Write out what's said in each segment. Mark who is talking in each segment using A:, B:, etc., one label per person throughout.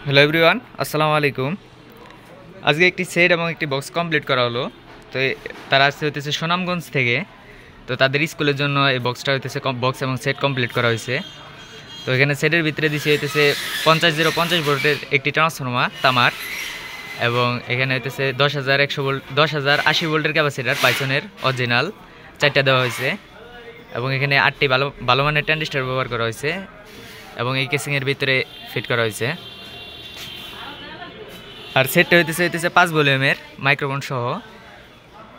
A: Hello everyone, আসসালামু আলাইকুম। আজকে একটি সেট এবং একটি বক্স কমপ্লিট করা হলো। তো তারা আসছে হইতেছে সুনামগঞ্জ থেকে। তো তাদের স্কুলের জন্য এই বক্সটা হইতেছে বক্স এবং সেট কমপ্লিট করা হয়েছে। তো এখানে সেটের ভিতরে দিচ্ছে হইতেছে 50 ভোল্টের একটি ট্রান্সফর্মার তামার, এবং এখানে হইতেছে 10,100 ভোল্ট 10,080 ভোল্টের ক্যাপাসিটার পাইথনের অরিজিনাল 4টা দেওয়া হয়েছে, এবং এখানে 8টি ভালো ভালো মানের ট্রানজিস্টর ব্যবহার করা হয়েছে এবং এই কেসিংয়ের ভিতরে ফিট করা হয়েছে। আর সেটটা হইতেছে 5 ভলিউমের মাইক্রোফোন সহ,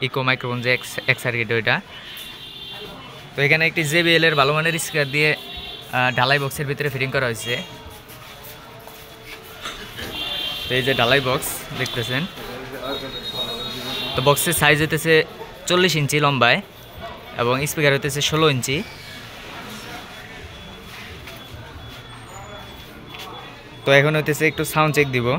A: ইকো মাইক্রোফোন যে এক সার্কিট ওইটা। তো এখানে একটি JBL এর ভালো মানের স্পিকার দিয়ে ঢালাই বক্সের ভিতরে ফিটিং করা হয়েছে। তো এই যে ঢালাই বক্স দেখতেছেন। তো বক্সের সাইজ হইতেছে 40 ইঞ্চি লম্বায় এবং স্পিকার হইতেছে 16 ইঞ্চি। তো এখন হইতেছে একটু সাউন্ড চেক দিব।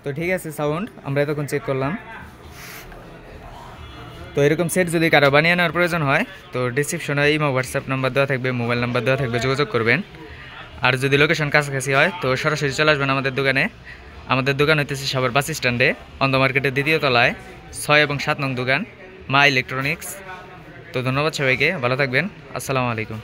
A: তো ঠিক আছে, সাউন্ড আমরা এতক্ষণ চেক করলাম। তো এরকম সেট যদি কারো বানিয়ে নেওয়ার প্রয়োজন হয় তো ডিসক্রিপশনে ইমো হোয়াটসঅ্যাপ নাম্বার দেওয়া থাকবে, মোবাইল নাম্বার দেওয়া থাকবে, যোগাযোগ করবেন। আর যদি লোকেশন কাছাকাছি হয় তো সরাসরি চলে আসবেন আমাদের দোকানে। আমাদের দোকান হইতেছে সাভার বাস স্ট্যান্ডে, অন্ধ মার্কেটের 2য় তলায় 6 এবং 7 নং দোকান, মা ইলেকট্রনিক্স। তো ধন্যবাদ সবাইকে, ভালো থাকবেন। আসসালামু আলাইকুম।